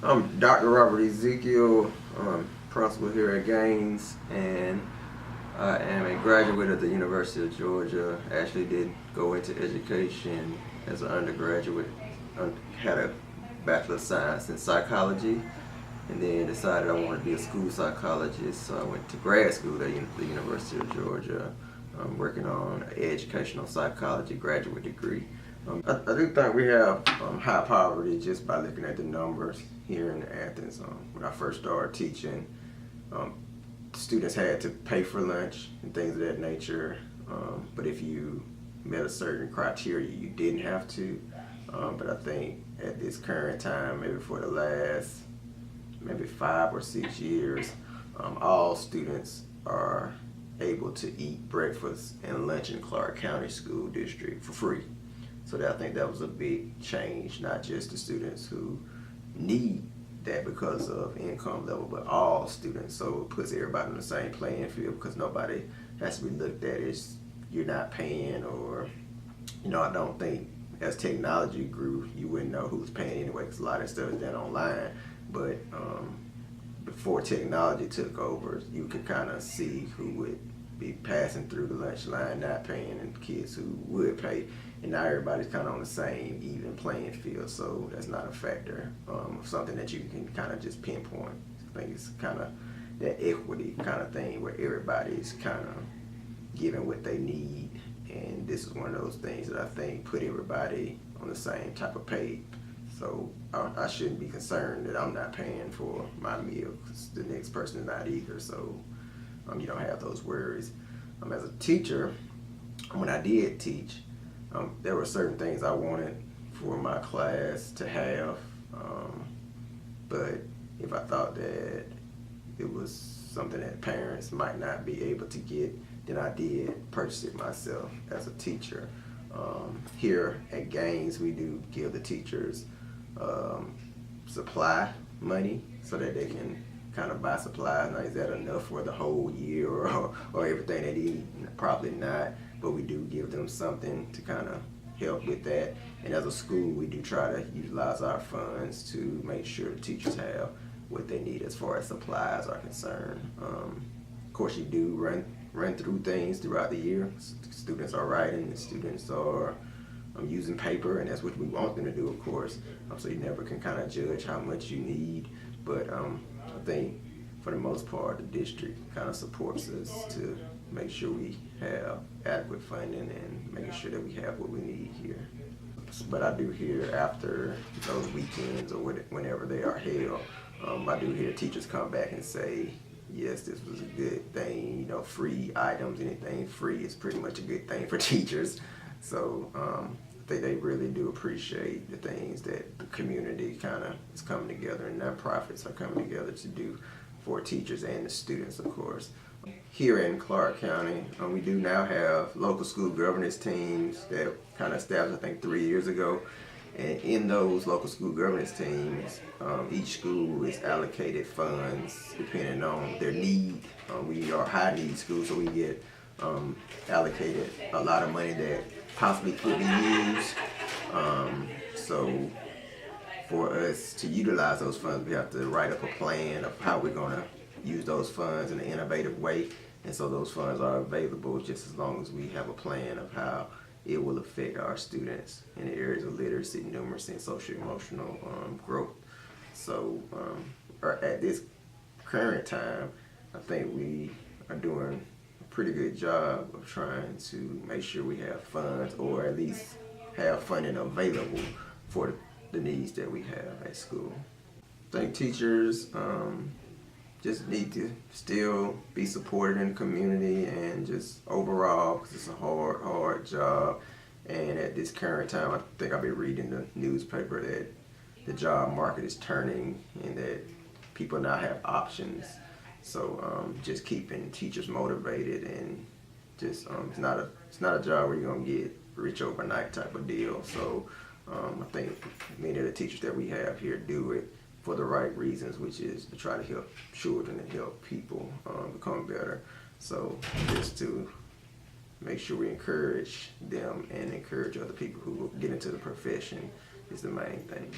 I'm Dr. Robert Ezekiel, principal here at Gaines, and I am a graduate of the University of Georgia. Actually did go into education as an undergraduate, had a Bachelor of Science in Psychology, and then decided I wanted to be a school psychologist, so I went to grad school at the University of Georgia. I'm working on an educational psychology graduate degree. I do think we have high poverty just by looking at the numbers here in Athens. When I first started teaching, students had to pay for lunch and things of that nature, but if you met a certain criteria, you didn't have to. But I think at this current time, maybe for the last maybe 5 or 6 years, all students are able to eat breakfast and lunch in Clarke County School District for free. So I think that was a big change, not just the students who need that because of income level, but all students. So it puts everybody on the same playing field because nobody has to be looked at as you're not paying, or, I don't think as technology grew, you wouldn't know who's paying anyway because a lot of stuff is done online. But before technology took over, you could kind of see who would be passing through the lunch line not paying and kids who would pay, and now everybody's kind of on the same even playing field, so that's not a factor of something that you can kind of just pinpoint. I think it's kind of that equity kind of thing where everybody's kind of giving what they need, and this is one of those things that I think put everybody on the same type of pay. So I shouldn't be concerned that I'm not paying for my meal because the next person is not either. So you don't have those worries. As a teacher, when I did teach, there were certain things I wanted for my class to have, but if I thought that it was something that parents might not be able to get, then I did purchase it myself as a teacher. Here at Gaines, we do give the teachers supply money so that they can kind of buy supplies. Now, is that enough for the whole year or everything they need? Probably not, but we do give them something to kind of help with that. And as a school, we do try to utilize our funds to make sure the teachers have what they need as far as supplies are concerned. Of course, you do run through things throughout the year. Students are writing, the students are using paper, and that's what we want them to do, of course. So you never can kind of judge how much you need, but I think for the most part, the district kind of supports us to make sure we have adequate funding and making sure that we have what we need here. But I do hear after those weekends or whenever they are held, I do hear teachers come back and say, yes, this was a good thing. Free items, anything free is pretty much a good thing for teachers. So I think they really do appreciate the things that the community kind of is coming together, and nonprofits are coming together to do for teachers and the students, of course. Here in Clarke County, we do now have local school governance teams that kind of established, I think, 3 years ago. And in those local school governance teams, each school is allocated funds depending on their need. We are a high need school, so we get allocated a lot of money that possibly could be used. So for us to utilize those funds, we have to write up a plan of how we're going to use those funds in an innovative way. And so those funds are available just as long as we have a plan of how it will affect our students in the areas of literacy, numeracy, and social emotional growth. So at this current time, I think we are doing a pretty good job of trying to make sure we have funds, or at least have funding available for the needs that we have at school. I think teachers just need to still be supported in the community, and just overall, because it's a hard job. And at this current time, I think I've been reading the newspaper that the job market is turning and that people now have options. So just keeping teachers motivated, and just it's not a job where you're gonna get rich overnight type of deal. So I think many of the teachers that we have here do it for the right reasons, which is to try to help children and help people become better. So just to make sure we encourage them and encourage other people who will get into the profession is the main thing.